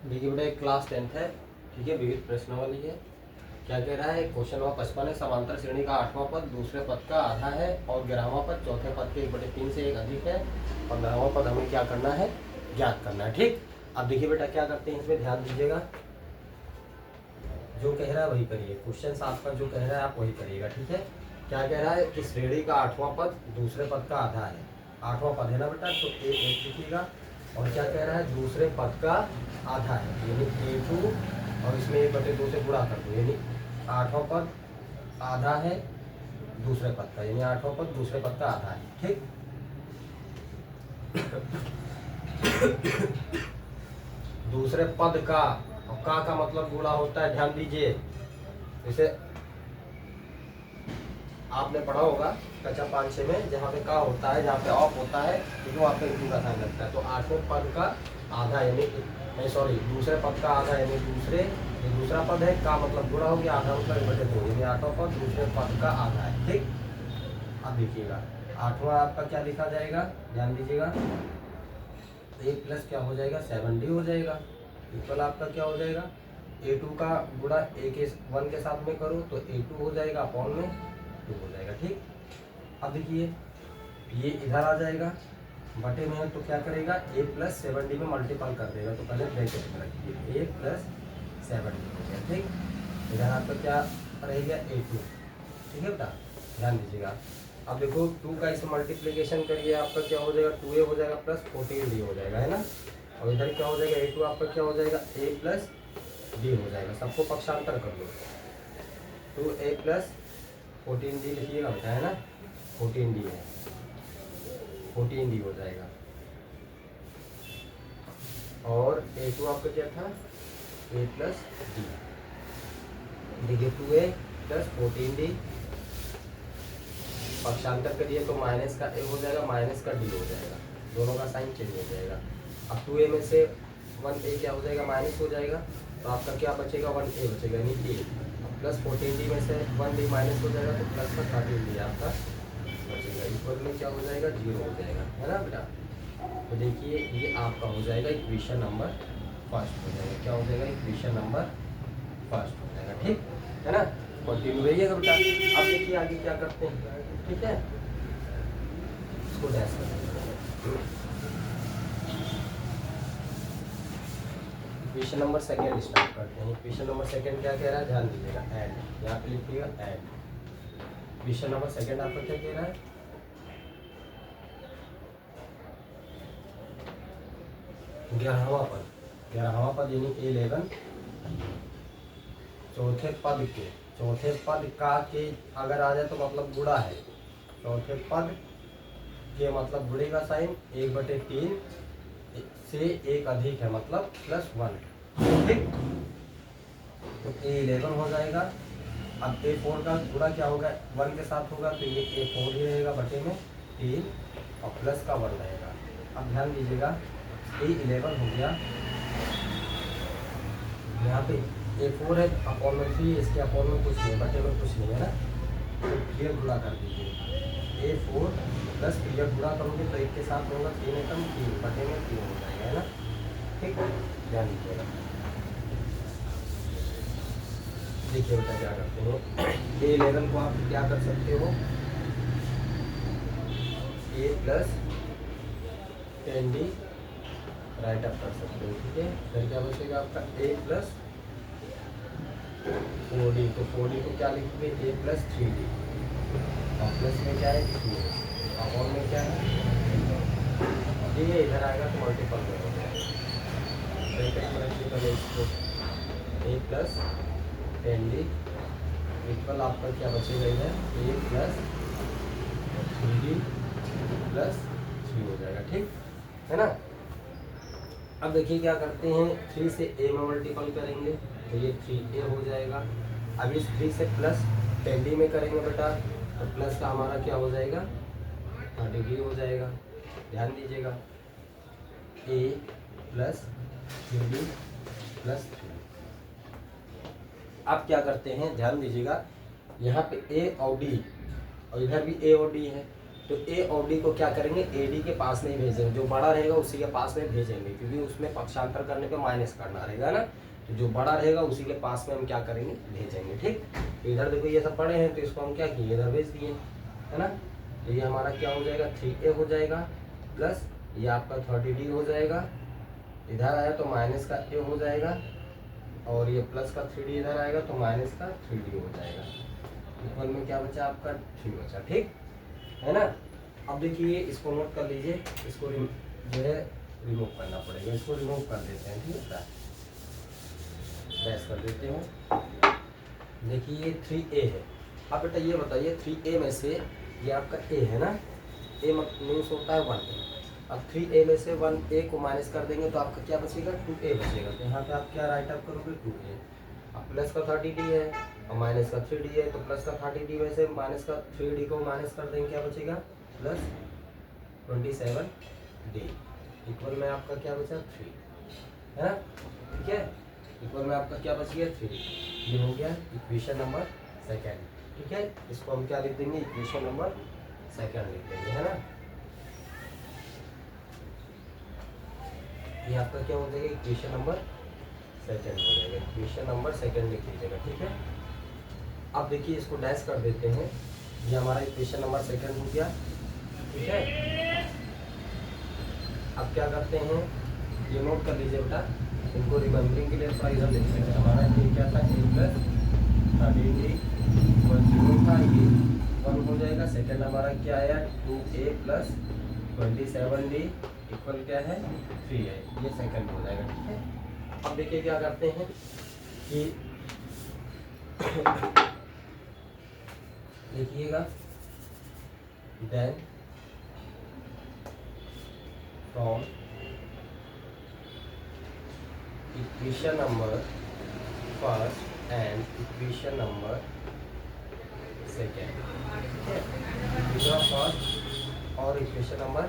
देखिए बेटा एक क्लास 10th है, ठीक है, विविध प्रश्नावली है। क्या कह रहा है, क्वेश्चन नंबर 55 है। समांतर श्रेणी का 8वां पद दूसरे पद का आधा है और 11वां पद चौथे पद के 1/3 से एक अधिक है और 9वां पद हमें क्या करना है, ज्ञात करना है। ठीक, अब देखिए बेटा क्या करते हैं, इसमें ध्यान दीजिएगा, जो कह रहा है वही करिए। क्वेश्चन आपका जो कह रहा है आप वही करिएगा, ठीक है। क्या कह रहा है कि श्रेणी का 8वां पद दूसरे पद का आधा है। 8वां पद है ना बेटा, तो ए एक लिखिएगा। और क्या कह रहा है, दूसरे पद का आधा है, यानी A2 और इसमें 1/2 से गुणा कर दो, यानी 8वां पद आधा है दूसरे पद का, यानी 8वां पद दूसरे पद का आधा है। ठीक, दूसरे पद का, और का मतलब गुणा होता है, ध्यान दीजिए। जैसे आपने पढ़ा होगा कक्षा 5-6 में, जहाँ पे का होता है, जहाँ पे ऑफ होता है, तो वहाँ पे इंटू का साइन लगता है। तो 8वें पद का आधा यानी नहीं, सॉरी, दूसरे पद का आधा यानी दूसरे, ये दूसरा पद है, का मतलब गुणा हो गया, आधा मतलब 1/2, यानी 8वां पद दूसरे पद का आधा है। ठीक, अब देखिएगा 8वां आपका क्या लिखा जाएगा, ध्यान दीजिएगा। A प्लस क्या हो जाएगा, 7D हो जाएगा। इक्वल आपका क्या हो जाएगा, A2 का गुणा A के 1 के साथ में करो तो A2 हो जाएगा, अपॉन में 2 हो जाएगा। ठीक, अब देखिए ये इधर आ जाएगा, बटे में है तो क्या करेगा, A प्लस 7D में मल्टीपल कर देगा, तो पहले ब्रैकेट में रखिए, A प्लस 7D हो गया। ठीक, इधर आपका क्या रह गया, A2। ठीक है बेटा, ध्यान दीजिएगा। अब देखो 2 का इसे मल्टीप्लीकेशन करिए, आपका क्या हो जाएगा, 2A हो जाएगा प्लस 14D हो जाएगा, है ना। और इधर क्या हो जाएगा, A2 आपका क्या हो जाएगा, A प्लस D हो जाएगा। सबको पक्षांतर कर लो, 2A प्लस 14D लिखिएगा बेटा, है ना, 14D है, 14D हो जाएगा। और A2 आपका क्या था, A प्लस D। देखिए 2A प्लस 14D, पक्षांतर करिए तो माइनस का A हो जाएगा, माइनस का D हो जाएगा, दोनों का साइन चेंज हो जाएगा। अब 2A में से 1A क्या हो जाएगा, माइनस हो जाएगा, तो आपका क्या बचेगा, 1A बचेगा, यानी A। अब प्लस 14D में से 1D माइनस हो जाएगा, तो प्लस का 13D आपका बचेगा। इक्वल में क्या हो जाएगा, 0 हो जाएगा, है ना बेटा। तो देखिए ये आपका हो जाएगा इक्वेशन नंबर फर्स्ट हो जाएगा। क्या हो जाएगा, इक्वेशन नंबर फर्स्ट हो जाएगा। ठीक है ना, कंटिन्यू रहिएगा बेटा। अब देखिए आगे क्या करते हैं, ठीक है, इसको डैश कर देंगे। इक्वेशन नंबर सेकेंड स्टार्ट करते हैं। इक्वेशन नंबर सेकेंड क्या कह रहा है, ध्यान दीजिएगा, ऐड, यहाँ पे लिखिएगा ऐड। इक्वेशन नंबर सेकेंड आपका क्या कह रहा है, 11वां पद, 11वां पद यानी A11 चौथे पद के, चौथे पद का के अगर आ जाए तो मतलब गुणा है, चौथे पद के मतलब गुणे का साइन 1/3 से एक अधिक है, मतलब +1। ठीक, तो A11 हो जाएगा। अब A4 का गुणा क्या होगा, 1 के साथ होगा, तो ये A4 ही रहेगा, बटे में 3 और प्लस का 1 रहेगा। अब ध्यान दीजिएगा, A11 हो गया, यहाँ पे A4 है, अपॉन में 3, इसके अपॉन में कुछ नहीं, बटे में कुछ नहीं है ना, तो क्लियर गुणा कर दीजिए। A4 प्लस क्लियर गुणा करोगे तो 1 के साथ होगा, 3 एकम 3, बटे में 3 हो जाएगा, है ना। ठीक, ध्यान दीजिएगा। देखिए बेटा क्या करते हो, A11 को आप क्या कर सकते हो, A plus 10D right up कर सकते हो। ठीक है, फिर क्या बचेगा आपका A प्लस 4D, तो 4D को क्या लिखोगे, A प्लस 3D, और प्लस में क्या है 3, और में क्या है, ये इधर आएगा तो मल्टीपल में हो जाएगा। ब्रैकेट में रखिए पहले इसको, A प्लस 10D इक्वल आपका क्या बचेगा, इधर A प्लस 3D प्लस 3 हो जाएगा। ठीक है ना। अब देखिए क्या करते हैं, 3 से A में मल्टीपल करेंगे तो ये 3A हो जाएगा। अब इस 3 से प्लस 10D में करेंगे बेटा, तो प्लस का हमारा क्या हो जाएगा, 30D हो जाएगा। ध्यान दीजिएगा, A प्लस 3D प्लस 3। अब क्या करते हैं, ध्यान दीजिएगा, यहाँ पे A और D और इधर भी A और D है, तो ए और डी को क्या करेंगे, ए डी के पास में ही भेजेंगे, जो बड़ा रहेगा उसी के पास में भेजेंगे, क्योंकि उसमें पक्षांतर करने पे माइनस करना रहेगा ना, तो जो बड़ा रहेगा उसी के पास में हम क्या करेंगे, भेजेंगे। ठीक, तो इधर देखो ये सब बड़े हैं तो इसको हम क्या किए, इधर भेज दिए, है ना। तो ये हमारा क्या हो जाएगा, 3a हो जाएगा, प्लस ये आपका 30d हो जाएगा, इधर आया तो माइनस का a हो जाएगा, और ये प्लस का 3d इधर आएगा तो माइनस का 3d हो जाएगा। इक्वल में क्या बचा आपका, 3 बचा। ठीक है ना। अब देखिए इसको नोट कर लीजिए, इसको जो है रिमूव करना पड़ेगा, इसको रिमूव कर देते हैं। ठीक है, डैश कर देते हैं। देखिए ये 3a है। अब बेटा ये बताइए 3a में से ये आपका a है ना, a मीन्स होता है 1। अब 3a में से 1a को माइनस कर देंगे तो आपका क्या बचेगा, 2a बचेगा। तो यहाँ पे आप क्या राइट अप करोगे, 2a। अब प्लस का 30d है और माइनस का 3d है, तो प्लस का 30d में से माइनस का 3d को माइनस कर देंगे, क्या बचेगा, प्लस 27d। इक्वल में आपका क्या बचा, 3, है ना। ठीक है, इक्वल में आपका क्या बच गया, 3। ये हो गया इक्वेशन नंबर 2। ठीक है, इसको हम क्या लिख देंगे, इक्वेशन नंबर 2 लिख देंगे, है ना। ये आपका क्या हो जाएगा, इक्वेशन नंबर 2 हो जाएगा, इक्वेशन नंबर 2 लिख लीजिएगा। ठीक है, अब देखिए इसको डैश कर देते हैं, ये हमारा इक्वेशन नंबर 2 हो गया। ठीक है, अब क्या करते हैं, ये नोट कर लीजिए बेटा, इनको रिमेम्बरिंग के लिए थोड़ा इधर लिख लेते हैं। हमारा ये क्या था, a प्लस 13d 0 था, ये 1 हो जाएगा। सेकंड हमारा क्या आया, 2a प्लस 27d इक्वल क्या है, 3 है, ये सेकंड हो जाएगा। ठीक है, अब देखिए क्या करते हैं कि देखिएगा, then from equation number first and equation number 2, ठीक है, इक्वेशन फर्स्ट और इक्वेशन नंबर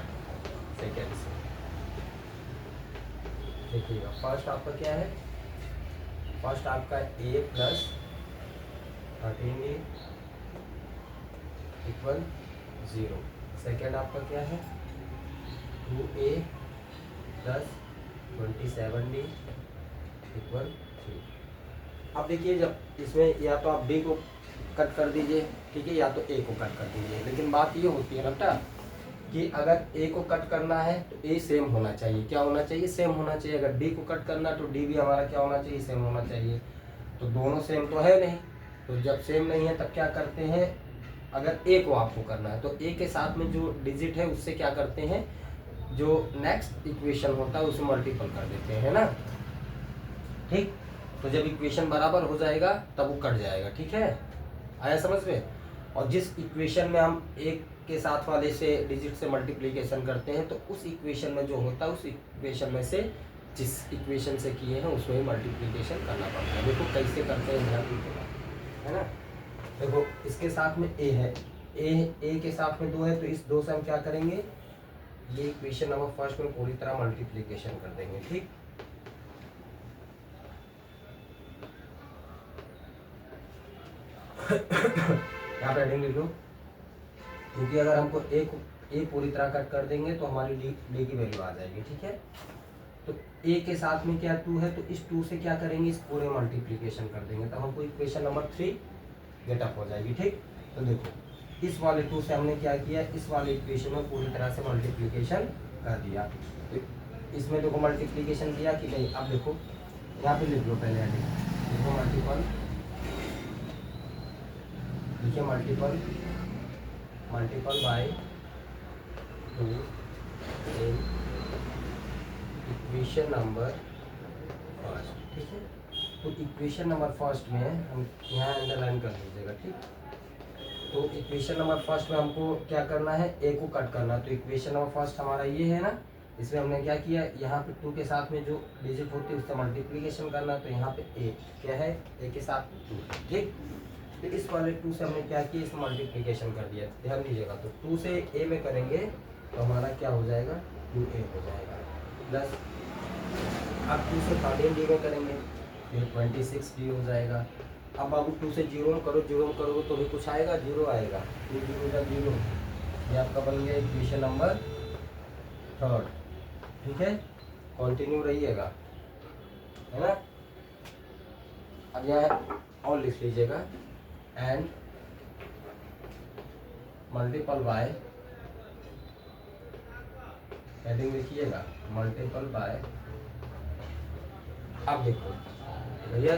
2 से देखिएगा। फर्स्ट आपका क्या है, फर्स्ट आपका a plus 13d equal 0। Second आपका क्या है, 2a प्लस 27d इक्वल 3। अब देखिए जब इसमें या तो आप b को कट कर दीजिए, ठीक है, या तो a को कट कर दीजिए, लेकिन बात ये होती है ना बेटा कि अगर a को कट करना है तो a सेम होना चाहिए। क्या होना चाहिए, सेम होना चाहिए। अगर d को कट करना तो d भी हमारा क्या होना चाहिए, सेम होना चाहिए। तो दोनों सेम तो है नहीं, तो जब सेम नहीं है तब क्या करते हैं, अगर a को आपको करना है तो a के साथ में जो डिजिट है उससे क्या करते हैं, जो नेक्स्ट इक्वेशन होता है उसे मल्टीपल कर देते हैं ना। ठीक, तो जब इक्वेशन बराबर हो जाएगा तब वो कट जाएगा। ठीक है, आया समझ में। और जिस इक्वेशन में हम एक के साथ वाले से डिजिट से मल्टीप्लिकेशन करते हैं तो उस इक्वेशन में जो होता है उस इक्वेशन में से जिस इक्वेशन से किए हैं उसमें मल्टीप्लिकेशन करना पड़ता है। देखो कैसे करते हैं ध्यान दीजिएगा, है ना। देखो इसके साथ में a है, a के साथ में 2 है, तो इस 2 से हम क्या करेंगे, ये इक्वेशन नंबर फर्स्ट में पूरी तरह मल्टीप्लिकेशन कर देंगे। ठीक, यहाँ पे हेडिंग लिख लो, क्योंकि अगर हमको a पूरी तरह कट कर देंगे तो हमारी d की वैल्यू आ जाएगी। ठीक है, तो a के साथ में क्या 2 है, तो इस 2 से क्या करेंगे, इस पूरे मल्टीप्लिकेशन कर देंगे, तो हमको इक्वेशन नंबर 3 गेट अप हो जाएगी। ठीक, तो देखो इस वाले 2 से हमने क्या किया, इस वाले इक्वेशन में पूरी तरह से मल्टीप्लिकेशन कर दिया। तो इसमें देखो मल्टीप्लिकेशन किया कि नहीं, अब देखो यहाँ पे लिख लो पहले हेडिंग, देखो मल्टीपल, देखिए multiple bye 2 in equation number first. ठीक है, तो इक्वेशन नंबर फर्स्ट में हम यहाँ अंडरलाइन कर लीजिएगा। ठीक, तो इक्वेशन नंबर फर्स्ट में हमको क्या करना है, a को कट करना है। तो इक्वेशन नंबर फर्स्ट हमारा ये है ना, इसमें हमने क्या किया, यहाँ पे 2 के साथ में जो डिजिट होती है उससे मल्टीप्लिकेशन करना है, तो यहाँ पे a क्या है, a के साथ 2। ठीक, तो इस वाले 2 से हमने क्या किया, इसमें मल्टीप्लिकेशन कर दिया। ध्यान दीजिएगा, तो 2 से a में करेंगे तो हमारा क्या हो जाएगा, 2a हो जाएगा, प्लस अब 2 से 13d में करेंगे ये 26d हो जाएगा। अब बाबू 2 से 0 में करो, 0 में करोगे तो भी कुछ आएगा, 0 आएगा, 2 0 का 0, ये आपका बन गया इक्वेशन नंबर 3। ठीक है, कंटिन्यू रहिएगा, है ना। अब यहाँ और लिख लीजिएगा, एंड मल्टीपल बाय, हेडिंग लिखिएगा मल्टीपल बाय। अब देखो भैया,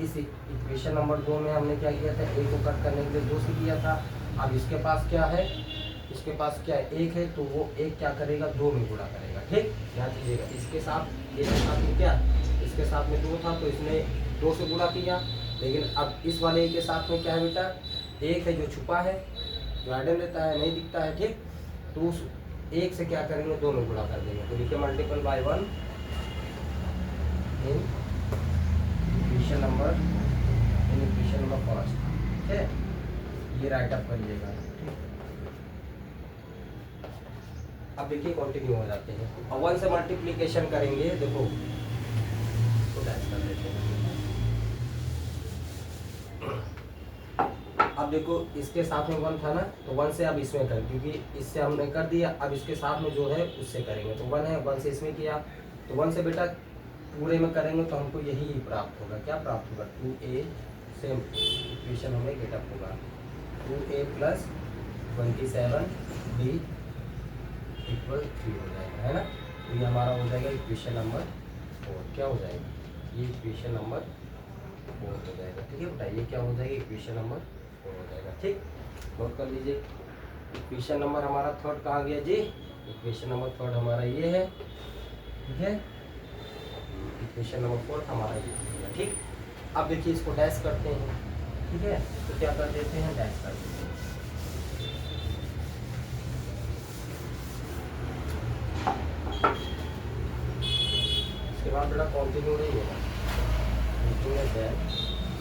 इस इक्वेशन नंबर 2 में हमने क्या किया था, ए को कट करने के लिए 2 से किया था। अब इसके पास क्या है, इसके पास क्या है, 1 है, तो वो 1 क्या करेगा, 2 में गुणा करेगा। ठीक, ध्यान दीजिएगा, इसके साथ ये में क्या, इसके साथ में 2 था तो इसने 2 से गुणा किया। लेकिन अब इस वाले के साथ में क्या है बेटा, 1 है जो छुपा है, जो आइडन रहता है, नहीं दिखता है। ठीक, तो उस 1 से क्या करेंगे, 2 में गुणा कर देंगे। तो लिखिए multiple bye 1 in equation number first. ठीक है, ये राइट अप करिएगा। अब देखिए कंटिन्यू हो जाते हैं। और 1 से मल्टीप्लिकेशन करेंगे, देखो तो डैश कर देते हैं। अब देखो इसके साथ में 1 था ना, तो 1 से अब इसमें करें, क्योंकि इससे हमने कर दिया। अब इसके साथ में जो है उससे करेंगे, तो 1 है, 1 से इसमें किया, तो 1 से बेटा पूरे में करेंगे तो हमको यही प्राप्त होगा। क्या प्राप्त होगा, 2a, सेम इक्वेशन हमें गेटअप होगा 2a प्लस 27d इक्वल 3 हो जाएगा, है ना। तो ये हमारा हो जाएगा इक्वेशन नंबर 4। क्या हो जाएगा, ये इक्वेशन नंबर 4 हो जाएगा। ठीक है बेटा, ये क्या हो जाएगा, इक्वेशन नंबर 4 हो जाएगा। ठीक, नोट कर लीजिए। इक्वेशन नंबर हमारा 3 कहाँ गया जी, इक्वेशन नंबर 3 हमारा ये है। ठीक है, इक्वेशन नंबर 4 हमारा ये है। ठीक, अब देखिए इसको डैश करते हैं। ठीक है, तो क्या कर देते हैं, डैश कर देते हैं। इसके बाद बेटा कंटिन्यू नहीं होगा,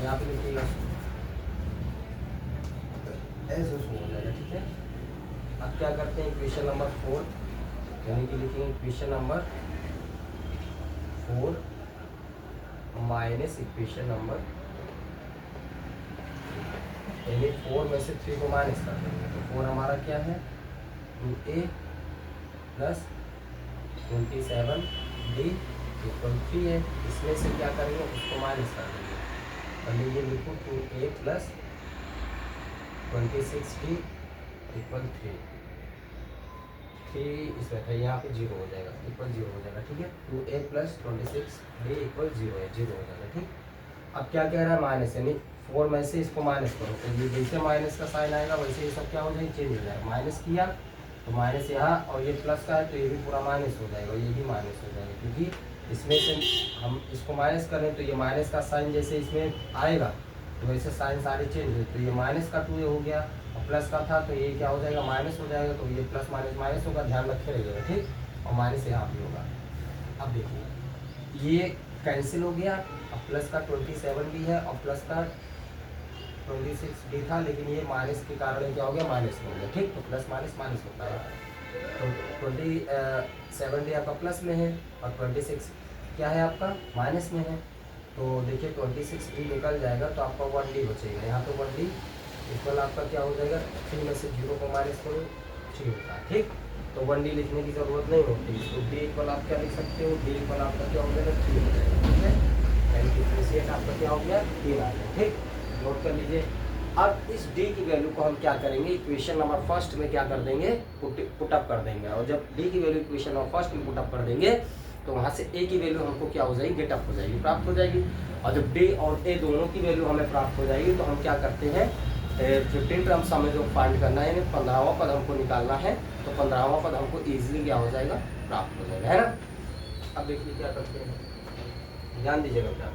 यहाँ पे लिखिएगा ऐसे हो जाएगा। ठीक है, अब क्या करते हैं, इक्वेशन नंबर 4 यानी कि लिखेंगे equation number 4 minus equation number, यानी 4 में से 3 को माइनस कर देंगे। तो 4 हमारा क्या है, 2a प्लस 27d इक्वल 3 है। इसमें से क्या करेंगे, उसको माइनस कर देंगे। और ये लिखो 2a प्लस 26d इक्वल 3 इसमें था, यहाँ पे 0 हो जाएगा, इक्वल 0 हो जाएगा। ठीक है, 2a प्लस 26d इक्वल 0 है, 0 हो जाएगा। ठीक, अब क्या कह रहा है, माइनस, यानी 4 में से इसको माइनस करो, तो ये जैसे माइनस का साइन आएगा वैसे ये सब क्या हो जाएगा, चेंज हो जाएगा। माइनस किया तो माइनस यहाँ, और ये प्लस का है तो ये भी पूरा माइनस हो जाएगा, ये भी माइनस हो जाएगा, क्योंकि इसमें से हम इसको माइनस करें तो ये माइनस का साइन जैसे इसमें आएगा तो वैसे साइन सारे चेंज हो। तो ये माइनस का 2 हो गया, और प्लस का था तो ये क्या हो जाएगा, माइनस हो जाएगा। तो ये प्लस माइनस माइनस होगा, ध्यान रखे रहिएगा। ठीक, और माइनस यहाँ भी होगा। अब देखिए ये कैंसिल हो गया, अब प्लस का 27 भी है और प्लस का 26d था, लेकिन ये माइनस के कारण क्या हो गया, माइनस हो गया। ठीक, तो प्लस माइनस माइनस होता है। तो 27d आपका प्लस में है और 26 क्या है आपका माइनस में है। तो देखिए 26d निकल जाएगा तो आपका 1d बचेगा। यहाँ पे 1d इक्वल आपका क्या हो जाएगा, 3 में से 0 को माइनस करो 3 होता है। ठीक, तो 1d लिखने की ज़रूरत नहीं होती। तो d इक्वल आप क्या लिख सकते हो, d इक्वल आपका क्या हो जाएगा, 3 हो जाएगा। ठीक है, यानी डिफरेंशिएट आपका क्या हो गया, 3 आ गया। ठीक, नोट कर लीजिए। अब इस d की वैल्यू को हम क्या करेंगे, इक्वेशन नंबर फर्स्ट में क्या कर देंगे, पुटअप कर देंगे। और जब d की वैल्यू इक्वेशन नंबर फर्स्ट में पुटअप कर देंगे तो वहाँ से a की वैल्यू हमको क्या हो जाएगी, गेटअप हो जाएगी, प्राप्त हो जाएगी। और जब d और a दोनों की वैल्यू हमें प्राप्त हो जाएगी तो हम क्या करते हैं, 15 टर्म्स हमें जो फाइंड करना है, 15वां पद हमको निकालना है, तो 15वां पद हमको ईजिली क्या हो जाएगा, प्राप्त हो जाएगा, है ना। अब देखिए क्या करते हैं, ध्यान दीजिएगा क्या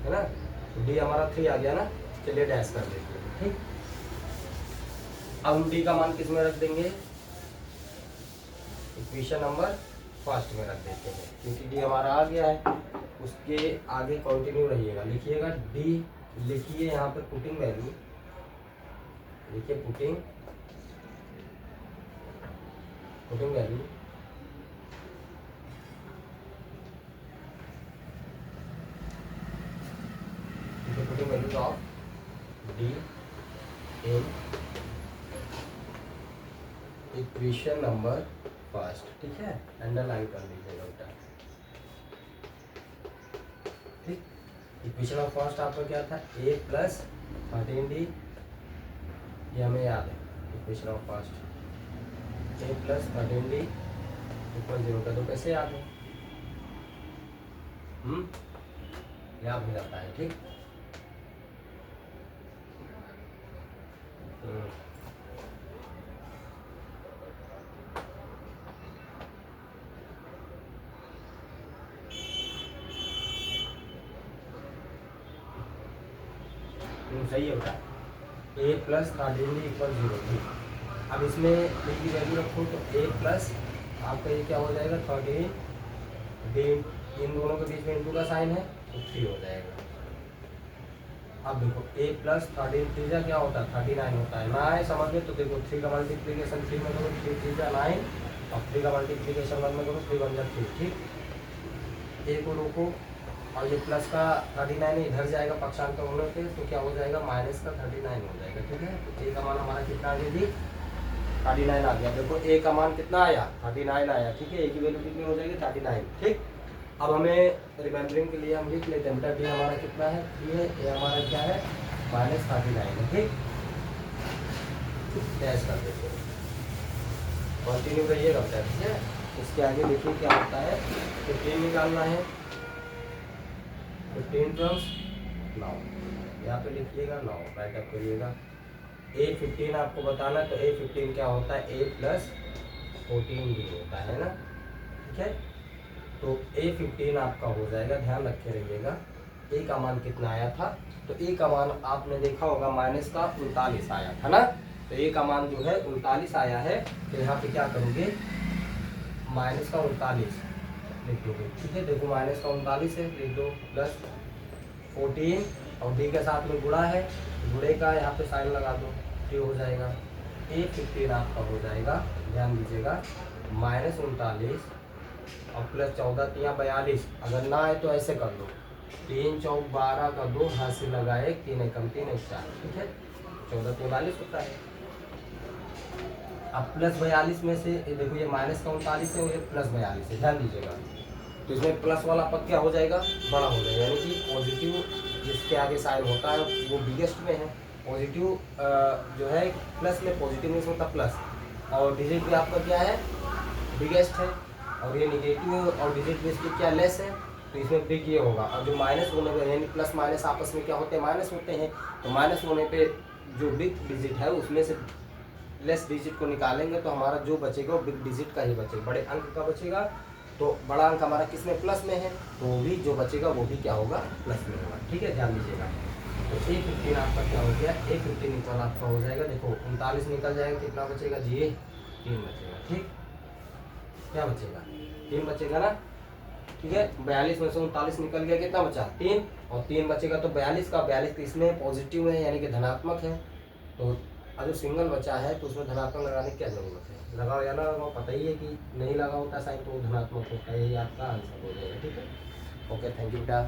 है ना। तो d हमारा 3 आ गया ना, चलिए डैश कर देते हैं। ठीक, अब हम d का मान किस में रख देंगे, इक्वेशन नंबर फर्स्ट में रख देते हैं, क्योंकि d हमारा आ गया है। उसके आगे कंटिन्यू रहिएगा, लिखिएगा d, लिखिए यहाँ पे पुटिंग वैल्यू, लिखिए putting value putting value of d in equation number first, ठीक है, अंडरलाइन कर लीजिएगा बेटा। ठीक, इक्वेशन ऑफ फर्स्ट आपका क्या था, a प्लस 13d, ये हमें याद है। Equation of first a plus 13d equal 0 का, तो कैसे याद है, याद हो जाता है। ठीक, सही होता है, a प्लस 13d इक्वल 0। ठीक, अब इसमें d की वैल्यू रखो तो a प्लस आपका ये क्या हो जाएगा 13 d, इन दोनों के बीच में इंटू का साइन है तो 3 हो जाएगा। अब देखो a प्लस 13 3 क्या होता है 39 होता है ना, है समझ में, तो देखो 3 का मल्टीप्लीकेशन 3 में करो 3 3 9, और 3 का मल्टीप्लीकेशन 1 में करो 3 1 3। ठीक, a को रोको और ये प्लस का 39 इधर जाएगा पक्षांतर होने पे, तो क्या हो जाएगा माइनस का 39 हो जाएगा। ठीक है, तो a का मान हमारा कितना आ गया जी 39 आ गया। देखो a का मान कितना आया 39 आया। ठीक है, a की वैल्यू कितनी हो जाएगी 39। ठीक, अब हमें रिमेंबरिंग के लिए हम लिख लेते हैं, b हमारा कितना है 3 है, a हमारा क्या है माइनस 39 है। ठीक, डैश कर देते हैं, कंटिन्यू करिएगा बेटा। ठीक है, इसके आगे देखिए क्या होता है, 15 निकालना है, 15 टर्म्स 9, यहाँ पे लिखिएगा 9, राइटअप करिएगा। a15 आपको बताना, तो a15 क्या होता है a प्लस 14d होता है ना। ठीक है, तो a15 आपका हो जाएगा, ध्यान रखे रहिएगा। a का मान कितना आया था, तो a का मान आपने देखा होगा माइनस का 39 आया था ना, तो a का मान जो है 39 आया है, तो यहाँ पे क्या करोगे माइनस का 39 लिख दोगे। ठीक है, देखो माइनस का 39 है, लिख दो, प्लस 14 और d के साथ में गुणा है, गुणे का यहाँ पे साइन लगा दो, ये हो जाएगा a15 आपका हो जाएगा, ध्यान दीजिएगा, माइनस 39 और प्लस 14 3 42, अगर ना आए तो ऐसे कर लो, 3 चौक 12 का 2 हाथ से लगाए, 3 एकम 3 एक 4। ठीक है, 14 43 होता है। अब प्लस 42 में से ये देखो, ये माइनस का 39 है और ये प्लस 42 है, ध्यान दीजिएगा, तो इसमें प्लस वाला पद क्या हो जाएगा बड़ा हो जाएगा, यानी कि पॉजिटिव जिसके आगे साइन होता है वो बिगेस्ट में है। पॉजिटिव जो है प्लस में पॉजिटिव में होता प्लस, और डिजिट भी आपका क्या है बिगेस्ट है, और ये निगेटिव और डिजिट भी इसकी क्या लेस है, तो इसमें बिग ये होगा। और जो माइनस होने पर यानी प्लस माइनस आपस में क्या होते हैं माइनस होते हैं, तो माइनस होने पे जो बिग डिजिट है उसमें से लेस डिजिट को निकालेंगे तो हमारा जो बचेगा वो बिग डिजिट का ही बचेगा, बड़े अंक का बचेगा। तो बड़ा अंक हमारा किस में प्लस में है, तो वो भी जो बचेगा वो भी क्या होगा प्लस में होगा। ठीक है, ध्यान दीजिएगा। तो a15 आपका क्या हो गया, a15 इक्वल आपका हो जाएगा, देखो 39 निकल जाएगा, कितना बचेगा जी 3 बचेगा। ठीक, क्या बचेगा 3 बचेगा ना। ठीक है, 42 में से 39 निकल गया, कितना बचा 3, और 3 बचेगा तो 42 का 42 इसमें पॉजिटिव है यानी कि धनात्मक है, तो जो सिंगल बचा है तो उसमें धनात्मक लगाने की क्या जरूरत है, लगाओ या ना लगाओ, पता ही है कि नहीं लगा होता साइन तो वो धनात्मक होता है, यही आपका आंसर हो जाएगा। ठीक है, ओके, थैंक यू बेटा।